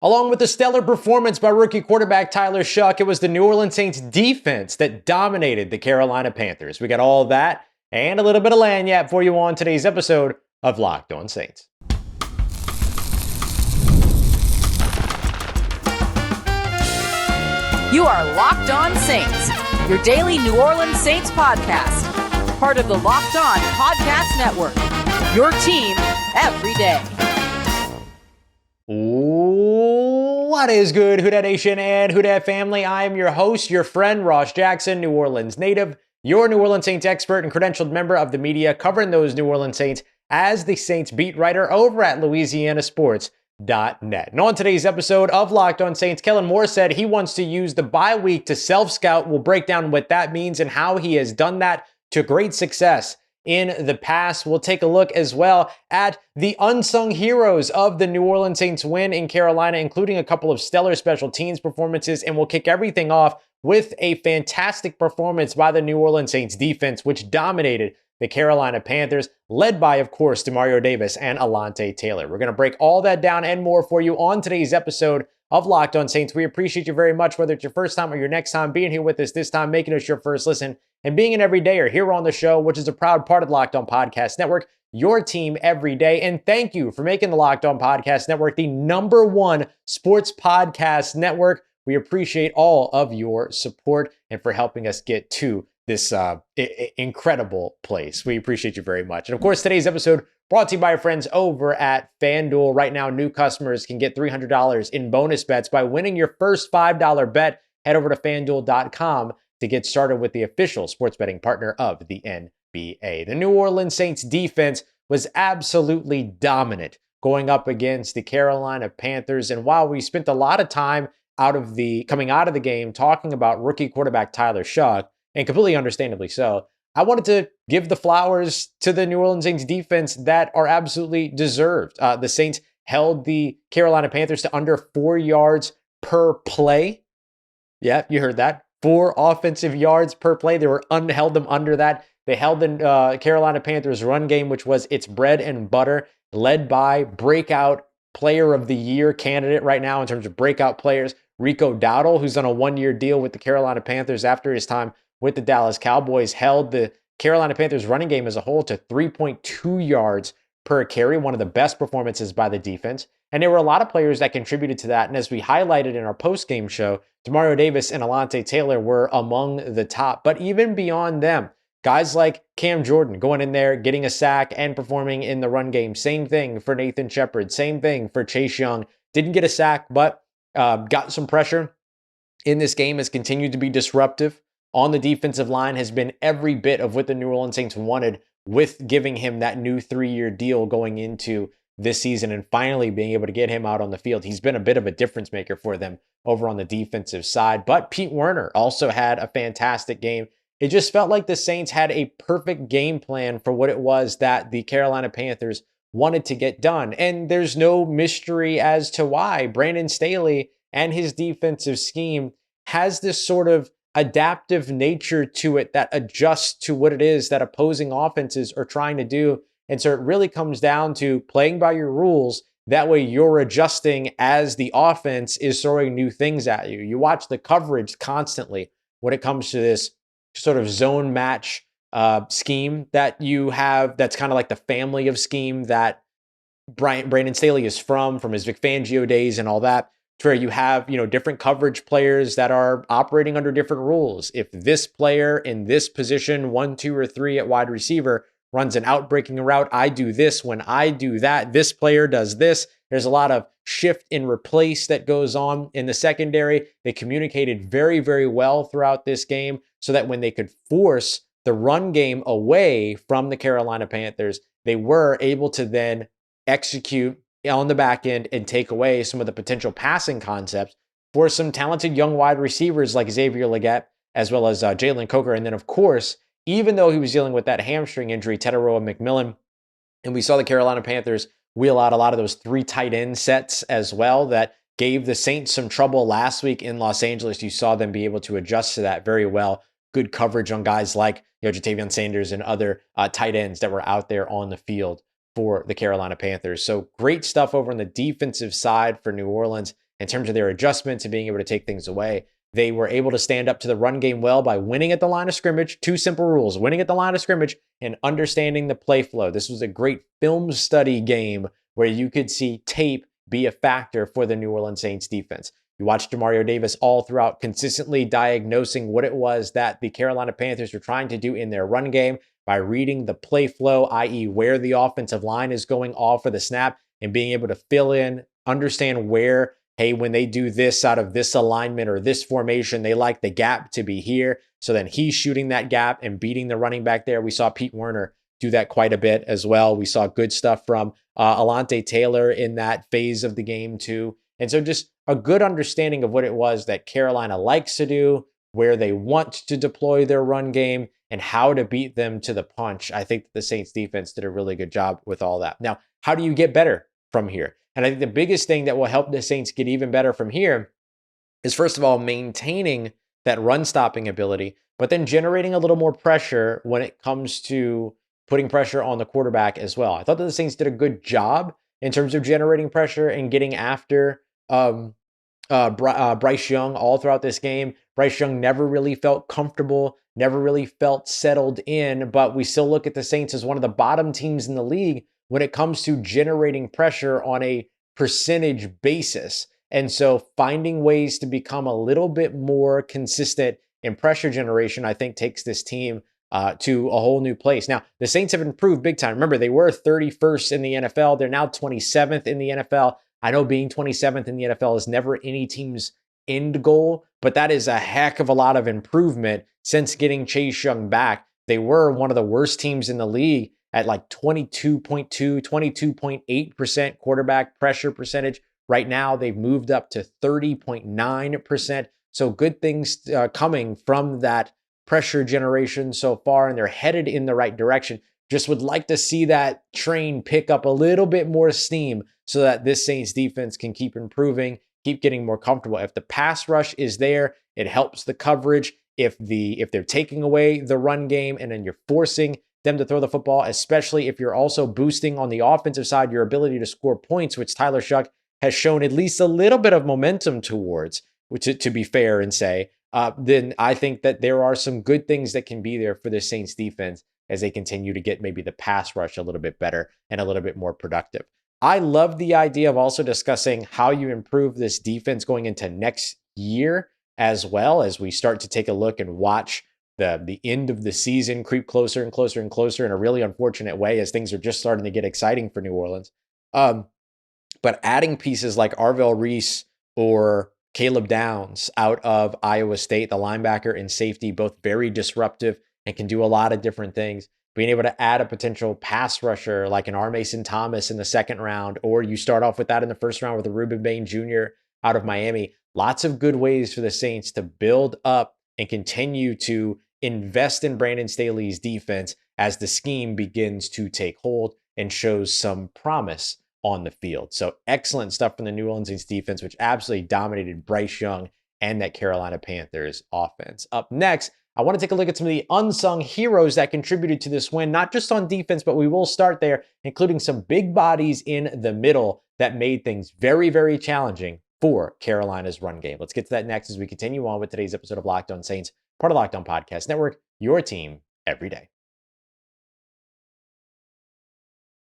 Along with a stellar performance by rookie quarterback Tyler Shough, it was the New Orleans Saints defense that dominated the Carolina Panthers. We got all that and a little bit of lagniappe for you on today's episode of Locked On Saints. You are Locked On Saints, your daily New Orleans Saints podcast. Part of the Locked On Podcast Network, your team every day. What is good, Who Dat Nation and Who Dat family? I am your host, your friend, Ross Jackson, New Orleans native, your New Orleans Saints expert and credentialed member of the media covering those New Orleans Saints as the Saints beat writer over at LouisianaSports.net. And on today's episode of Locked On Saints, Kellen Moore said he wants to use the bye week to self-scout. We'll break down what that means and how he has done that to great success in the past. We'll take a look as well at the unsung heroes of the New Orleans Saints win in Carolina, including a couple of stellar special teams performances, and we'll kick everything off with a fantastic performance by the New Orleans Saints defense, which dominated the Carolina Panthers, led by, of course, Demario Davis and Alontae Taylor. We're going to break all that down and more for you on today's episode of Locked On Saints. We appreciate you very much, whether it's your first time or your next time being here with us this time, making us your first listen, and being an everydayer here on the show, which is a proud part of the Locked On Podcast Network, your team every day. And thank you for making the Locked On Podcast Network the #1 sports podcast network. We appreciate all of your support and for helping us get to this incredible place. We appreciate you very much. And of course, today's episode brought to you by our friends over at FanDuel. Right now, new customers can get $300 in bonus bets by winning your first $5 bet. Head over to FanDuel.com to get started with the official sports betting partner of the NBA. The New Orleans Saints defense was absolutely dominant going up against the Carolina Panthers. And while we spent a lot of time coming out of the game talking about rookie quarterback Tyler Shough, and completely understandably so, I wanted to give the flowers to the New Orleans Saints defense that are absolutely deserved. The Saints held the Carolina Panthers to under 4 yards per play. Yeah, you heard that. 4 offensive yards per play. They held them under that. They held the Carolina Panthers run game, which was its bread and butter, led by breakout player of the year candidate right now in terms of breakout players, Rico Dowdle, who's on a 1-year deal with the Carolina Panthers after his time with the Dallas Cowboys, held the Carolina Panthers running game as a whole to 3.2 yards per carry, one of the best performances by the defense. And there were a lot of players that contributed to that. And as we highlighted in our post-game show, Demario Davis and Alontae Taylor were among the top. But even beyond them, guys like Cam Jordan going in there, getting a sack and performing in the run game. Same thing for Nathan Shepard. Same thing for Chase Young. Didn't get a sack, but got some pressure in this game, has continued to be disruptive on the defensive line, has been every bit of what the New Orleans Saints wanted with giving him that new 3-year deal going into this season and finally being able to get him out on the field. He's been a bit of a difference maker for them over on the defensive side. But Pete Werner also had a fantastic game. It just felt like the Saints had a perfect game plan for what it was that the Carolina Panthers wanted to get done. And there's no mystery as to why. Brandon Staley and his defensive scheme has this sort of adaptive nature to it that adjusts to what it is that opposing offenses are trying to do. And so it really comes down to playing by your rules. That way you're adjusting as the offense is throwing new things at you. You watch the coverage constantly when it comes to this sort of zone match scheme that you have. That's kind of like the family of scheme that Brandon Staley is from his Vic Fangio days and all that, to where you have, different coverage players that are operating under different rules. If this player in this position, 1, 2, or 3 at wide receiver, runs an out-breaking route, I do this. When I do that, this player does this. There's a lot of shift and replace that goes on in the secondary. They communicated very, very well throughout this game so that when they could force the run game away from the Carolina Panthers, they were able to then execute on the back end and take away some of the potential passing concepts for some talented young wide receivers like Xavier Legette, as well as Jalen Coker. And then, of course, even though he was dealing with that hamstring injury, Teteroa McMillan, and we saw the Carolina Panthers wheel out a lot of those 3 tight end sets as well that gave the Saints some trouble last week in Los Angeles. You saw them be able to adjust to that very well. Good coverage on guys like Jatavion Sanders and other tight ends that were out there on the field for the Carolina Panthers. So great stuff over on the defensive side for New Orleans. in terms of their adjustments and being able to take things away. They were able to stand up to the run game well by winning at the line of scrimmage. Two simple rules: winning at the line of scrimmage and understanding the play flow. This was a great film study game where you could see tape be a factor for the New Orleans Saints defense. You watched Demario Davis all throughout consistently diagnosing what it was that the Carolina Panthers were trying to do in their run game by reading the play flow, i.e. where the offensive line is going off for the snap, and being able to fill in, understand where, hey, when they do this out of this alignment or this formation, they like the gap to be here. So then he's shooting that gap and beating the running back there. We saw Pete Werner do that quite a bit as well. We saw good stuff from Alontae Taylor in that phase of the game too. And so just a good understanding of what it was that Carolina likes to do, where they want to deploy their run game, and how to beat them to the punch. I think the Saints defense did a really good job with all that. Now, how do you get better from here? And I think the biggest thing that will help the Saints get even better from here is, first of all, maintaining that run stopping ability, but then generating a little more pressure when it comes to putting pressure on the quarterback as well. I thought that the Saints did a good job in terms of generating pressure and getting after Bryce Young all throughout this game. Bryce Young never really felt comfortable, never really felt settled in, but we still look at the Saints as one of the bottom teams in the league when it comes to generating pressure on a percentage basis. And so finding ways to become a little bit more consistent in pressure generation, I think, takes this team to a whole new place. Now, the Saints have improved big time. Remember, they were 31st in the NFL. They're now 27th in the NFL. I know being 27th in the NFL is never any team's end goal, but that is a heck of a lot of improvement since getting Chase Young back. They were one of the worst teams in the league at like 22.2, 22.8% quarterback pressure percentage. Right now, they've moved up to 30.9%. So good things coming from that pressure generation so far, and they're headed in the right direction. Just would like to see that train pick up a little bit more steam so that this Saints defense can keep improving, keep getting more comfortable. If the pass rush is there, it helps the coverage. If they're taking away the run game and then you're forcing them to throw the football, especially if you're also boosting on the offensive side your ability to score points, which Tyler Shough has shown at least a little bit of momentum towards, which, to be fair and say, then I think that there are some good things that can be there for the Saints defense as they continue to get maybe the pass rush a little bit better and a little bit more productive. I love the idea of also discussing how you improve this defense going into next year, as well as we start to take a look and watch the end of the season creep closer and closer and closer in a really unfortunate way as things are just starting to get exciting for New Orleans. But adding pieces like Arvell, Reese, or Caleb Downs out of Iowa State, the linebacker and safety, both very disruptive and can do a lot of different things. Being able to add a potential pass rusher like an R. Mason Thomas in the second round, or you start off with that in the first round with a Ruben Bain Jr. out of Miami. Lots of good ways for the Saints to build up and continue to invest in Brandon Staley's defense as the scheme begins to take hold and shows some promise on the field. So excellent stuff from the New Orleans Saints defense, which absolutely dominated Bryce Young and that Carolina Panthers offense. Up next, I want to take a look at some of the unsung heroes that contributed to this win, not just on defense, but we will start there, including some big bodies in the middle that made things very, very challenging for Carolina's run game. Let's get to that next as we continue on with today's episode of Locked On Saints, part of Locked On Podcast Network, your team every day.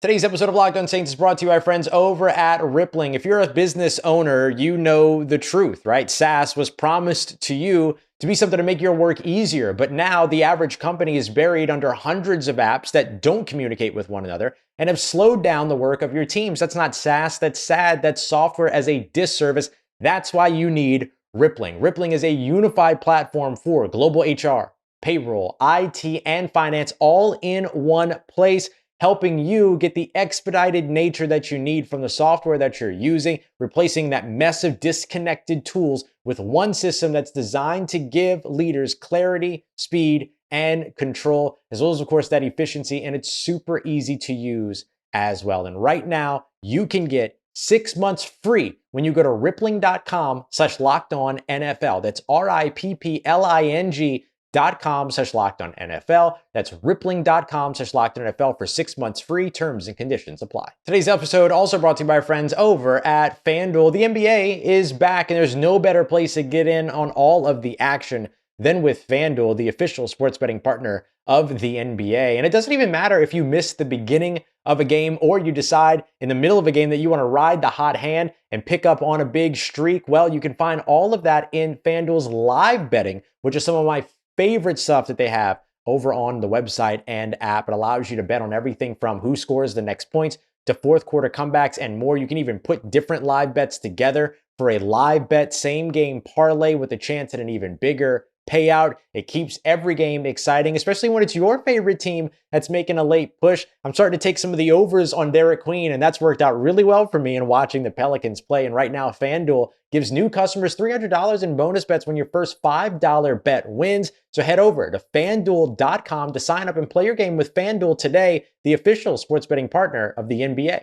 Today's episode of Locked On Saints is brought to you by friends over at Rippling. If you're a business owner, you know the truth, right? SaaS was promised to you to be something to make your work easier, but now the average company is buried under hundreds of apps that don't communicate with one another and have slowed down the work of your teams. That's not SaaS, that's sad, that's software as a disservice. That's why you need Rippling. Rippling is a unified platform for global HR, payroll, IT, and finance all in one place, helping you get the expedited nature that you need from the software that you're using, replacing that mess of disconnected tools with one system that's designed to give leaders clarity, speed, and control, as well as, of course, that efficiency. And it's super easy to use as well. And right now, you can get 6 months free when you go to rippling.com/lockedonnfl. That's RIPPLING rippling.com/lockedonnfl. That's rippling.com/lockedonnfl for 6 months free. Terms and conditions apply. Today's episode also brought to you by our friends over at FanDuel. The NBA is back, and there's no better place to get in on all of the action than with FanDuel, the official sports betting partner of the NBA. And it doesn't even matter if you miss the beginning of a game or you decide in the middle of a game that you want to ride the hot hand and pick up on a big streak. Well, you can find all of that in FanDuel's live betting, which is some of my favorite stuff that they have over on the website and app. It allows you to bet on everything from who scores the next points to fourth quarter comebacks and more. You can even put different live bets together for a live bet same game parlay with a chance at an even bigger payout. It keeps every game exciting, especially when it's your favorite team that's making a late push. I'm starting to take some of the overs on Derek Queen, and that's worked out really well for me in watching the Pelicans play. And right now, FanDuel gives new customers $300 in bonus bets when your first $5 bet wins. So head over to FanDuel.com to sign up and play your game with FanDuel today, the official sports betting partner of the NBA.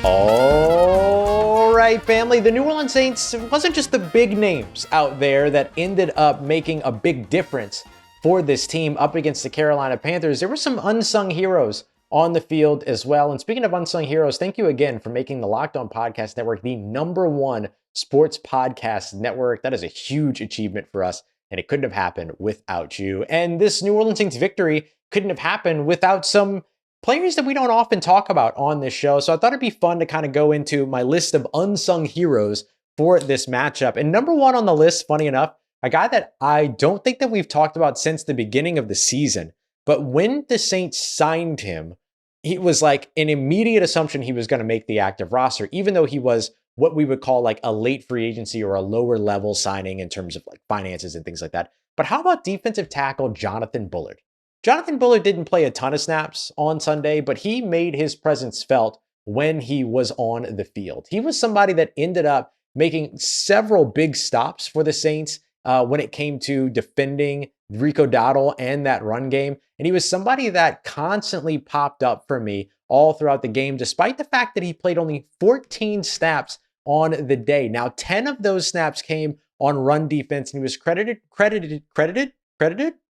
All right, family, the New Orleans Saints, it wasn't just the big names out there that ended up making a big difference for this team up against the Carolina Panthers. There were some unsung heroes on the field as well. And speaking of unsung heroes, thank you again for making the Locked On Podcast Network the #1 sports podcast network. That is a huge achievement for us, and it couldn't have happened without you. And this New Orleans Saints victory couldn't have happened without some players that we don't often talk about on this show. So I thought it'd be fun to kind of go into my list of unsung heroes for this matchup. And #1 on the list, funny enough, a guy that I don't think that we've talked about since the beginning of the season. But when the Saints signed him, he was like an immediate assumption he was going to make the active roster, even though he was what we would call like a late free agency or a lower level signing in terms of like finances and things like that. But how about defensive tackle Jonathan Bullard? Jonathan Bullard didn't play a ton of snaps on Sunday, but he made his presence felt when he was on the field. He was somebody that ended up making several big stops for the Saints when it came to defending Rico Dowdle and that run game. And he was somebody that constantly popped up for me all throughout the game, despite the fact that he played only 14 snaps on the day. Now, 10 of those snaps came on run defense, and he was credited.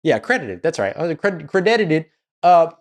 Yeah, credited. That's right. I was credited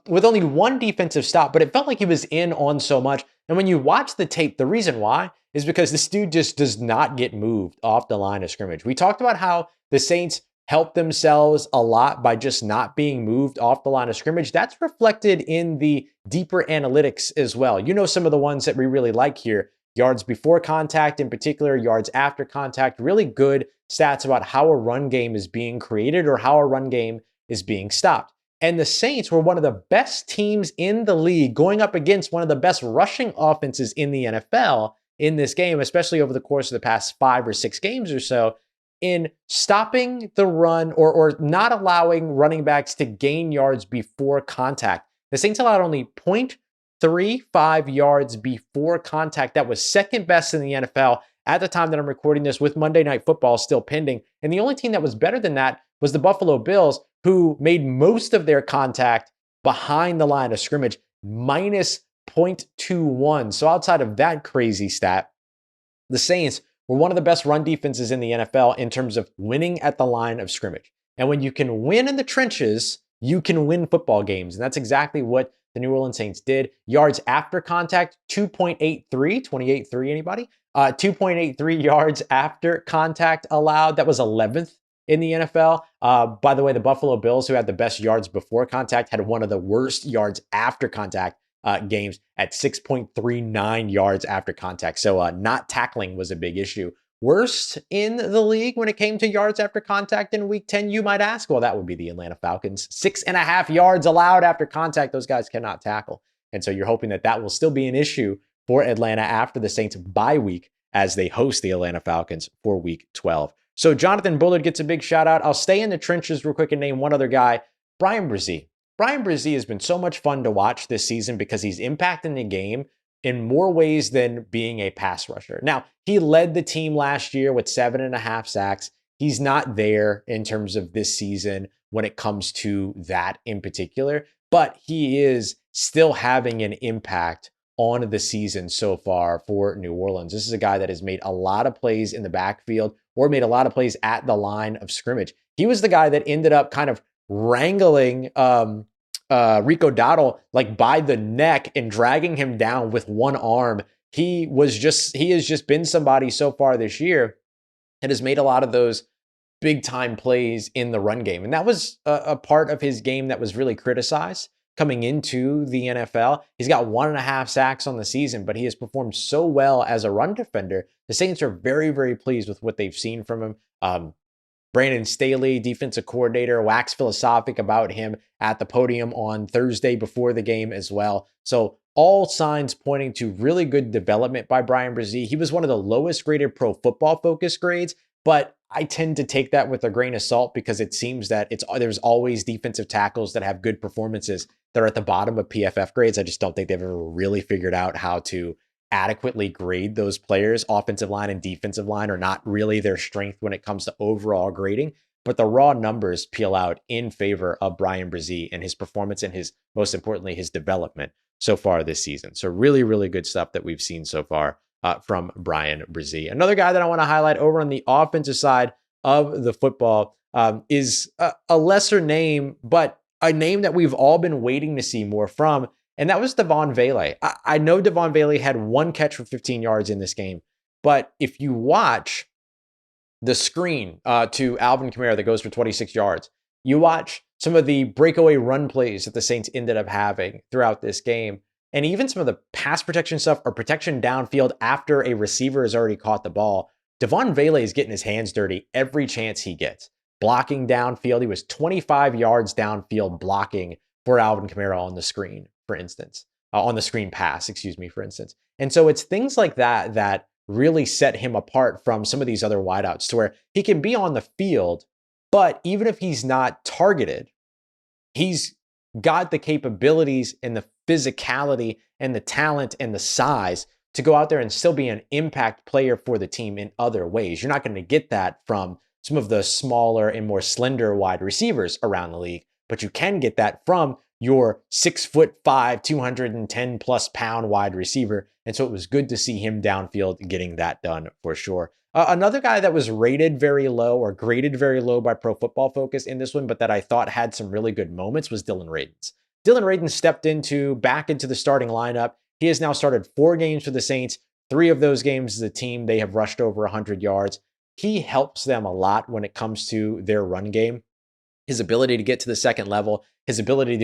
with only one defensive stop, but it felt like he was in on so much. And when you watch the tape, the reason why is because this dude just does not get moved off the line of scrimmage. We talked about how the Saints helped themselves a lot by just not being moved off the line of scrimmage. That's reflected in the deeper analytics as well. You know, some of the ones that we really like here: yards before contact, in particular, yards after contact, really good stats about how a run game is being created or how a run game is being stopped. And the Saints were one of the best teams in the league going up against one of the best rushing offenses in the NFL in this game, especially over the course of the past 5 or 6 games or so, in stopping the run or not allowing running backs to gain yards before contact. The Saints allowed only 0.35 yards before contact. That was second best in the NFL at the time that I'm recording this, with Monday Night Football still pending. And the only team that was better than that was the Buffalo Bills, who made most of their contact behind the line of scrimmage, minus 0.21. So outside of that crazy stat, the Saints were one of the best run defenses in the NFL in terms of winning at the line of scrimmage. And when you can win in the trenches, you can win football games. And that's exactly what the New Orleans Saints did. Yards after contact, 2.83, 28.3, anybody? 2.83 yards after contact allowed. That was 11th in the NFL. By the way, the Buffalo Bills, who had the best yards before contact, had one of the worst yards after contact games at 6.39 yards after contact. So not tackling was a big issue. Worst in the league when it came to yards after contact in week 10, you might ask. Well, that would be the Atlanta Falcons. 6.5 yards allowed after contact. Those guys cannot tackle. And so you're hoping that that will still be an issue for Atlanta after the Saints bye week as they host the Atlanta Falcons for week 12. So Jonathan Bullard gets a big shout out. I'll stay in the trenches real quick and name one other guy, Bryan Bresee. Bryan Bresee has been so much fun to watch this season because he's impacting the game in more ways than being a pass rusher. Now, he led the team last year with 7.5 sacks. He's not there in terms of this season when it comes to that in particular, but he is still having an impact on the season so far for New Orleans. This is a guy that has made a lot of plays in the backfield or made a lot of plays at the line of scrimmage. He was the guy that ended up kind of wrangling Rico Dowdle like by the neck and dragging him down with one arm. He has just been somebody so far this year that has made a lot of those big time plays in the run game. And that was a part of his game that was really criticized coming into the NFL. He's got 1.5 sacks on the season, but he has performed so well as a run defender. The Saints are very, very pleased with what they've seen from him. Brandon Staley, defensive coordinator, waxed philosophic about him at the podium on Thursday before the game as well. So all signs pointing to really good development by Bryan Bresee. He was one of the lowest graded Pro Football Focus grades, but I tend to take that with a grain of salt because it seems that there's always defensive tackles that have good performances that are at the bottom of PFF grades. I just don't think they've ever really figured out how to adequately grade those players. Offensive line and defensive line are not really their strength when it comes to overall grading, but the raw numbers peel out in favor of Bryan Bresee and his performance and most importantly, his development so far this season. So really, really good stuff that we've seen so far from Bryan Bresee. Another guy that I want to highlight over on the offensive side of the football is a lesser name, but a name that we've all been waiting to see more from. And that was Devaughn Vele. I know Devaughn Vele had 1 catch for 15 yards in this game, but if you watch the screen to Alvin Kamara that goes for 26 yards, you watch some of the breakaway run plays that the Saints ended up having throughout this game, and even some of the pass protection stuff or protection downfield after a receiver has already caught the ball. Devaughn Vele is getting his hands dirty every chance he gets. Blocking downfield. He was 25 yards downfield blocking for Alvin Kamara on the screen, for instance, on the screen pass, for instance. And so it's things like that that really set him apart from some of these other wideouts to where he can be on the field, but even if he's not targeted, he's got the capabilities and the physicality and the talent and the size to go out there and still be an impact player for the team in other ways. You're not going to get that from some of the smaller and more slender wide receivers around the league, but you can get that from your 6'5", 210 plus pound wide receiver. And so it was good to see him downfield getting that done for sure. Another guy that was rated very low or graded very low by Pro Football Focus in this one, but that I thought had some really good moments was Dillon Radunz. Dillon Radunz stepped back into the starting lineup. He has now started 4 games for the Saints. 3 of those games as a team, they have rushed over 100 yards. He helps them a lot when it comes to their run game. His ability to get to the second level, his ability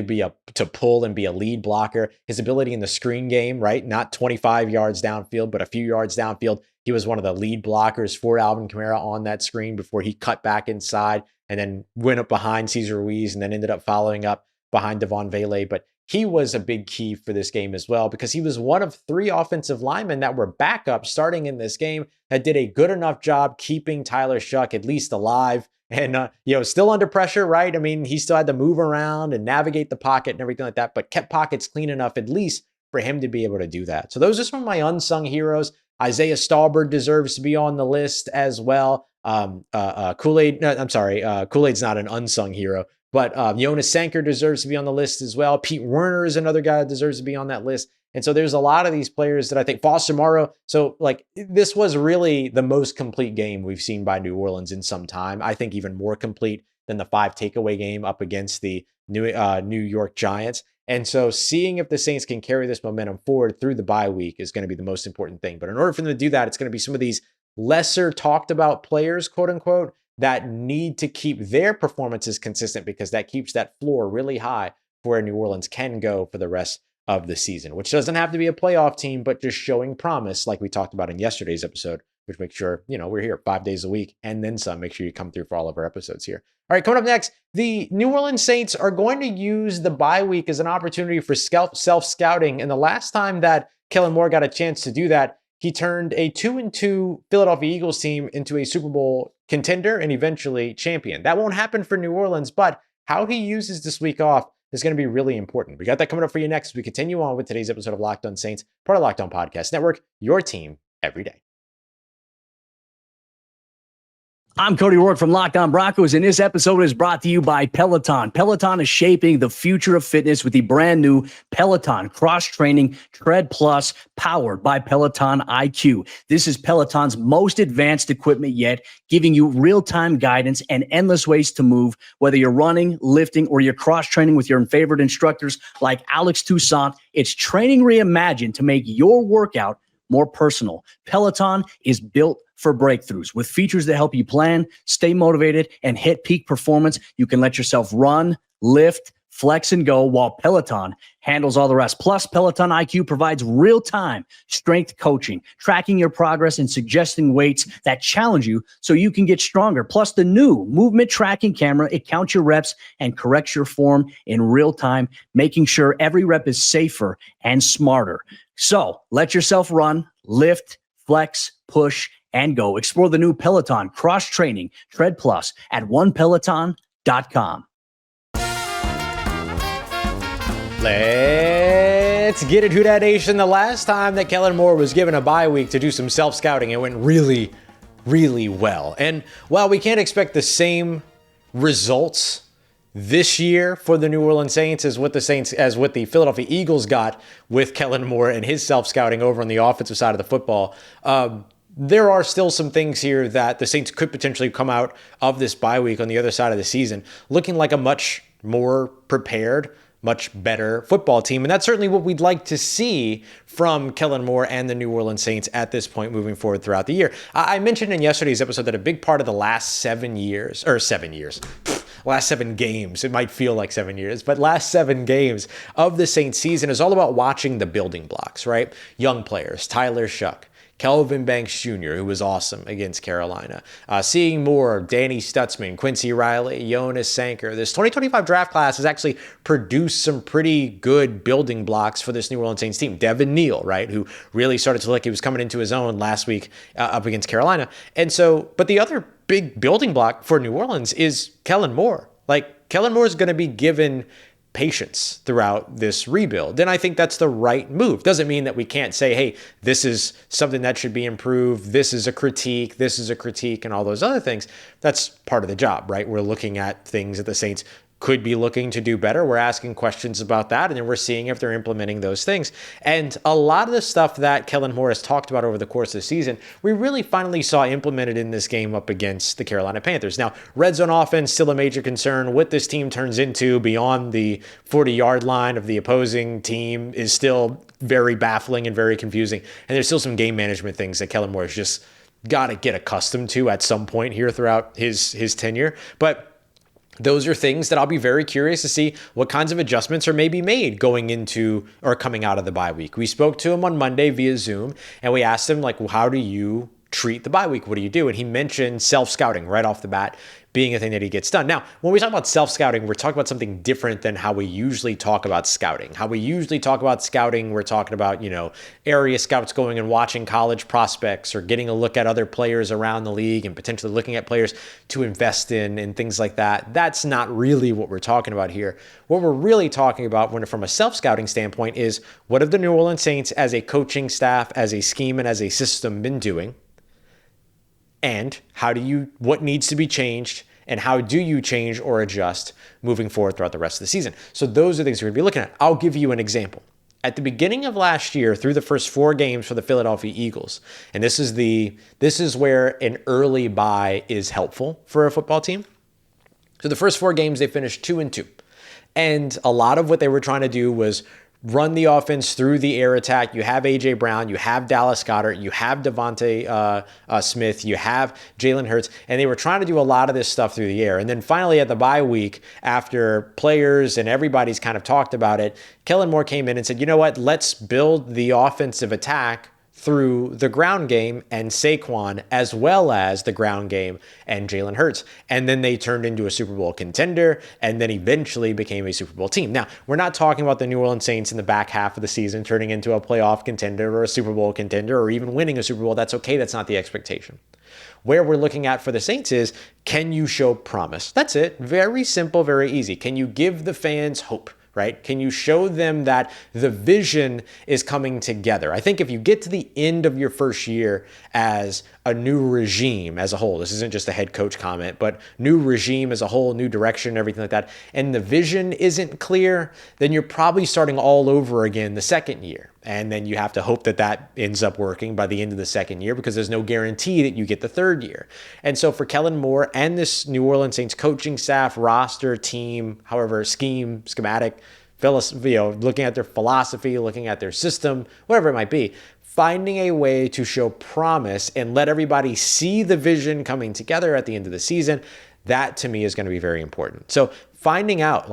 to pull and be a lead blocker, his ability in the screen game, right? Not 25 yards downfield, but a few yards downfield. He was one of the lead blockers for Alvin Kamara on that screen before he cut back inside and then went up behind Cesar Ruiz and then ended up following up behind Devaughn Vele. But he was a big key for this game as well because he was one of 3 offensive linemen that were backup starting in this game that did a good enough job keeping Tyler Shough at least alive and, still under pressure, right? I mean, he still had to move around and navigate the pocket and everything like that, but kept pockets clean enough at least for him to be able to do that. So those are some of my unsung heroes. Isaiah Stallbird deserves to be on the list as well. Kool-Aid's not an unsung hero, but Jonas Sanker deserves to be on the list as well. Pete Werner is another guy that deserves to be on that list. And so there's a lot of these players that I think Foster Morrow. So this was really the most complete game we've seen by New Orleans in some time. I think even more complete than the 5 takeaway game up against the New York Giants. And so seeing if the Saints can carry this momentum forward through the bye week is going to be the most important thing. But in order for them to do that, it's going to be some of these lesser talked about players, quote unquote, that need to keep their performances consistent because that keeps that floor really high for where New Orleans can go for the rest of the season, which doesn't have to be a playoff team, but just showing promise like we talked about in yesterday's episode, which makes sure, we're here 5 days a week and then some. Make sure you come through for all of our episodes here. All right, coming up next, the New Orleans Saints are going to use the bye week as an opportunity for self-scouting. And the last time that Kellen Moore got a chance to do that, he turned a 2-2 Philadelphia Eagles team into a Super Bowl contender and eventually champion. That won't happen for New Orleans, but how he uses this week off is going to be really important. We got that coming up for you next as we continue on with today's episode of Locked On Saints, part of Locked On Podcast Network, your team every day. I'm Cody Rourke from Locked On Broncos, and this episode is brought to you by Peloton. Peloton is shaping the future of fitness with the brand new Peloton Cross-Training Tread Plus, powered by Peloton IQ. This is Peloton's most advanced equipment yet, giving you real-time guidance and endless ways to move, whether you're running, lifting, or you're cross-training with your favorite instructors like Alex Toussaint. It's training reimagined to make your workout more personal. Peloton is built for breakthroughs with features that help you plan, stay motivated, and hit peak performance. You can let yourself run, lift, flex, and go while Peloton handles all the rest. Plus, Peloton IQ provides real-time strength coaching, tracking your progress and suggesting weights that challenge you so you can get stronger. Plus, the new movement tracking camera, it counts your reps and corrects your form in real time, making sure every rep is safer and smarter. So let yourself run, lift, flex, push, and go. Explore the new Peloton Cross-Training Tread Plus at onepeloton.com. Let's get it, Who Dat Nation. The last time that Kellen Moore was given a bye week to do some self-scouting, it went really, really well. And while we can't expect the same results this year for the New Orleans Saints as what the Philadelphia Eagles got with Kellen Moore and his self-scouting over on the offensive side of the football, there are still some things here that the Saints could potentially come out of this bye week on the other side of the season looking like a much more prepared, much better football team. And that's certainly what we'd like to see from Kellen Moore and the New Orleans Saints at this point moving forward throughout the year. I mentioned in yesterday's episode that a big part of the last 7 games, it might feel like 7 years, but last 7 games of the Saints season is all about watching the building blocks, right? Young players, Tyler Shough, Kelvin Banks Jr., who was awesome against Carolina. Seeing more, Danny Stutzman, Quincy Riley, Jonas Sanker. This 2025 draft class has actually produced some pretty good building blocks for this New Orleans Saints team. Devin Neal, right, who really started to look like he was coming into his own last week up against Carolina. And so, but the other big building block for New Orleans is Kellen Moore. Like, Kellen Moore is going to be given patience throughout this rebuild. And I think that's the right move. Doesn't mean that we can't say, hey, this is something that should be improved. This is a critique, and all those other things. That's part of the job, right? We're looking at things that the Saints could be looking to do better. We're asking questions about that, and then we're seeing if they're implementing those things. And a lot of the stuff that Kellen Moore has talked about over the course of the season, we really finally saw implemented in this game up against the Carolina Panthers. Now, red zone offense, still a major concern. What this team turns into beyond the 40-yard line of the opposing team is still very baffling and very confusing. And there's still some game management things that Kellen Moore has just got to get accustomed to at some point here throughout his tenure. But those are things that I'll be very curious to see what kinds of adjustments are maybe made going into or coming out of the bye week. We spoke to him on Monday via Zoom, and we asked him, like, well, how do you treat the bye week? What do you do? And he mentioned self-scouting right off the bat being a thing that he gets done. Now, when we talk about self-scouting, we're talking about something different than how we usually talk about scouting. How we usually talk about scouting, we're talking about, area scouts going and watching college prospects or getting a look at other players around the league and potentially looking at players to invest in and things like that. That's not really what we're talking about here. What we're really talking about from a self-scouting standpoint is what have the New Orleans Saints as a coaching staff, as a scheme, and as a system been doing? And what needs to be changed, and how do you change or adjust moving forward throughout the rest of the season? So those are things we're going to be looking at. I'll give you an example. At the beginning of last year, through the first 4 games for the Philadelphia Eagles, and this is where an early bye is helpful for a football team. So the first 4 games, they finished 2-2. And a lot of what they were trying to do was run the offense through the air attack. You have A.J. Brown, you have Dallas Goedert, you have Devontae Smith, you have Jalen Hurts, and they were trying to do a lot of this stuff through the air. And then finally at the bye week, after players and everybody's kind of talked about it, Kellen Moore came in and said, you know what, let's build the offensive attack through the ground game and Saquon, as well as the ground game and Jalen Hurts. And then they turned into a Super Bowl contender and then eventually became a Super Bowl team. Now, we're not talking about the New Orleans Saints in the back half of the season turning into a playoff contender or a Super Bowl contender or even winning a Super Bowl. That's okay. That's not the expectation. Where we're looking at for the Saints is, can you show promise? That's it. Very simple, very easy. Can you give the fans hope? right? Can you show them that the vision is coming together? I think if you get to the end of your first year as a new regime as a whole, this isn't just a head coach comment, but new regime as a whole, new direction, everything like that, and the vision isn't clear, then you're probably starting all over again the second year. And then you have to hope that that ends up working by the end of the second year because there's no guarantee that you get the third year. And so for Kellen Moore and this New Orleans Saints coaching staff, roster, team, however, schematic, looking at their philosophy, looking at their system, whatever it might be, finding a way to show promise and let everybody see the vision coming together at the end of the season, that to me is going to be very important. So finding out,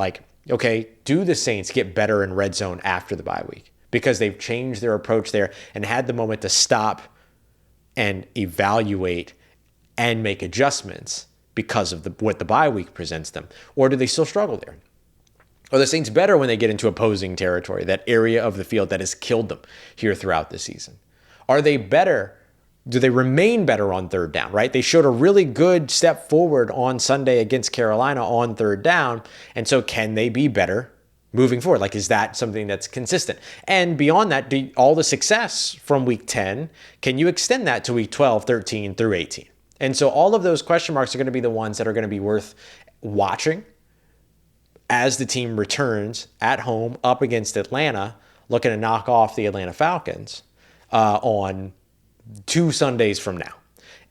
okay, do the Saints get better in red zone after the bye week? Because they've changed their approach there and had the moment to stop and evaluate and make adjustments because of what the bye week presents them? Or do they still struggle there? Are the Saints better when they get into opposing territory, that area of the field that has killed them here throughout the season? Are they better? Do they remain better on third down, right? They showed a really good step forward on Sunday against Carolina on third down. And so can they be better moving forward? Is that something that's consistent? And beyond that, all the success from week 10, can you extend that to week 12, 13 through 18? And so all of those question marks are going to be the ones that are going to be worth watching as the team returns at home up against Atlanta, looking to knock off the Atlanta Falcons on 2 Sundays from now.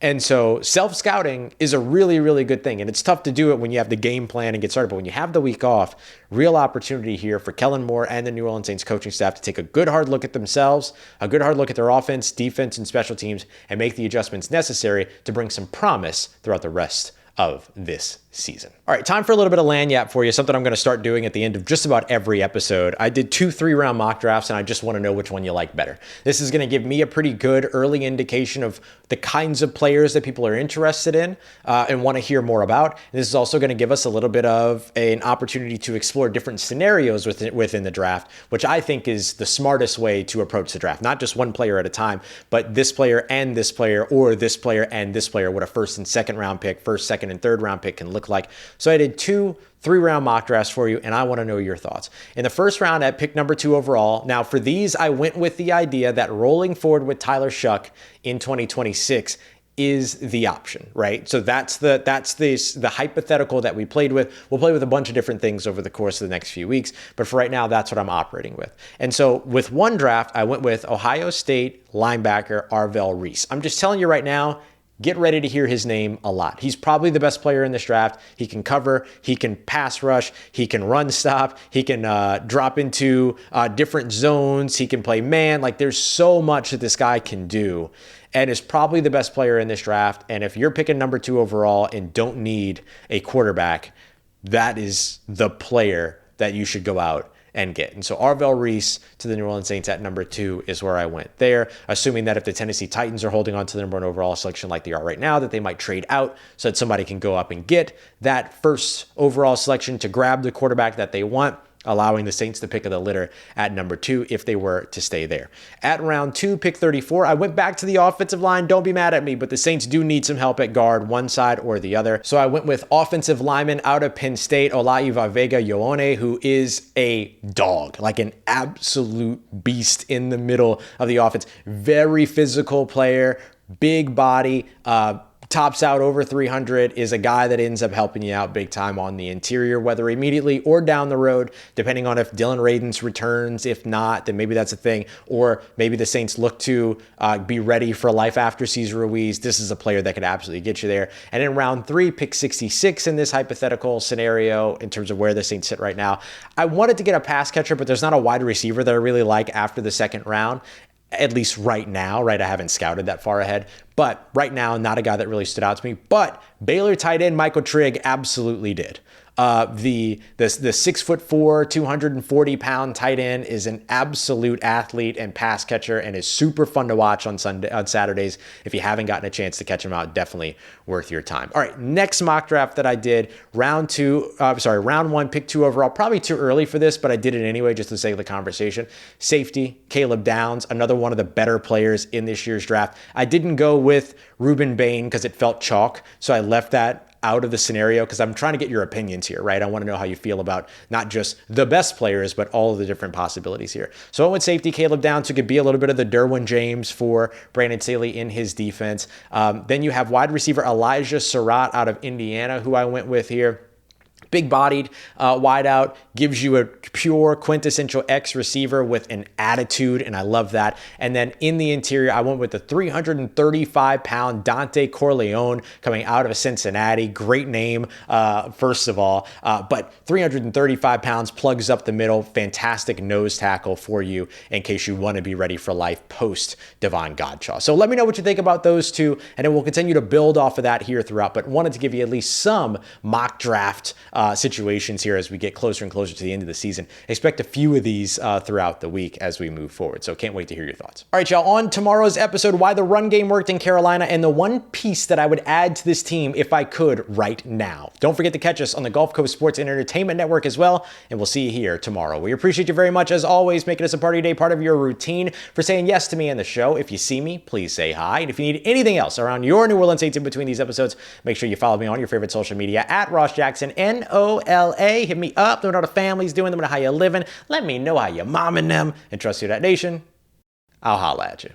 And so self-scouting is a really, really good thing. And it's tough to do it when you have the game plan and get started. But when you have the week off, real opportunity here for Kellen Moore and the New Orleans Saints coaching staff to take a good hard look at themselves, a good hard look at their offense, defense, and special teams, and make the adjustments necessary to bring some promise throughout the rest of this season. All right, time for a little bit of lanyap for you, something I'm going to start doing at the end of just about every episode. I did 2 3-round mock drafts, and I just want to know which one you like better. This is going to give me a pretty good early indication of the kinds of players that people are interested in and want to hear more about. And this is also going to give us a little bit of an opportunity to explore different scenarios within the draft, which I think is the smartest way to approach the draft. Not just one player at a time, but this player and this player, or this player and this player, what a first and second round pick, first, second, and third round pick can look like. So I did 2 3-round mock drafts for you, and I want to know your thoughts. In the first round at pick number 2 overall, now for these, I went with the idea that rolling forward with Tyler Shough in 2026 is the option, right? So that's the hypothetical that we played with. We'll play with a bunch of different things over the course of the next few weeks, but for right now, that's what I'm operating with. And so with one draft, I went with Ohio State linebacker Arvell Reese. I'm just telling you right now, get ready to hear his name a lot. He's probably the best player in this draft. He can cover, he can pass rush, he can run stop, he can drop into different zones, he can play man. There's so much that this guy can do, and is probably the best player in this draft. And if you're picking number 2 overall and don't need a quarterback, that is the player that you should go out and get. And so Arvell Reese to the New Orleans Saints at number 2 is where I went there, assuming that if the Tennessee Titans are holding on to the number 1 overall selection like they are right now, that they might trade out so that somebody can go up and get that first overall selection to grab the quarterback that they want, allowing the Saints to pick of the litter at number 2 if they were to stay there. At round 2, pick 34, I went back to the offensive line. Don't be mad at me, but the Saints do need some help at guard, one side or the other. So I went with offensive lineman out of Penn State, Olaiva who is a dog, an absolute beast in the middle of the offense. Very physical player, big body, tops out over 300, is a guy that ends up helping you out big time on the interior, whether immediately or down the road, depending on if Dylan Radins returns. If not, then maybe that's a thing. Or maybe the Saints look to be ready for life after Cesar Ruiz. This is a player that could absolutely get you there. And in round 3, pick 66 in this hypothetical scenario in terms of where the Saints sit right now. I wanted to get a pass catcher, but there's not a wide receiver that I really like after the second round. At least right now, right? I haven't scouted that far ahead, but right now, not a guy that really stood out to me. But Baylor tight end Michael Trigg absolutely did. The 6'4", 240-pound tight end is an absolute athlete and pass catcher, and is super fun to watch on Saturdays. If you haven't gotten a chance to catch him out, definitely worth your time. All right, next mock draft that I did, round 1, pick 2 overall. Probably too early for this, but I did it anyway just to sake of the conversation. Safety, Caleb Downs, another one of the better players in this year's draft. I didn't go with Ruben Bain because it felt chalk, so I left that out of the scenario because I'm trying to get your opinions here, right? I want to know how you feel about not just the best players, but all of the different possibilities here. So I went with safety Caleb Downs, who could be a little bit of the Derwin James for Brandon Staley in his defense. Then you have wide receiver Elijah Surratt out of Indiana, who I went with here. Big-bodied wideout, gives you a pure quintessential X receiver with an attitude, and I love that. And then in the interior, I went with the 335-pound Dante Corleone coming out of Cincinnati. Great name, first of all, but 335 pounds, plugs up the middle, fantastic nose tackle for you in case you want to be ready for life post Devaughn Godchaux. So let me know what you think about those two, and then we'll continue to build off of that here throughout, but wanted to give you at least some mock draft situations here as we get closer and closer to the end of the season. Expect a few of these throughout the week as we move forward. So can't wait to hear your thoughts. All right, y'all, on tomorrow's episode, why the run game worked in Carolina and the one piece that I would add to this team if I could right now. Don't forget to catch us on the Gulf Coast Sports and Entertainment Network as well, and we'll see you here tomorrow. We appreciate you very much, as always, making us a part of your day, part of your routine, for saying yes to me and the show. If you see me, please say hi. And if you need anything else around your New Orleans Saints in between these episodes, make sure you follow me on your favorite social media at Ross Jackson, NOLA. Hit me up. Let me know how the family's doing. Let me know how you're living. Let me know how you're momming them. And trust you, that nation. I'll holla at you.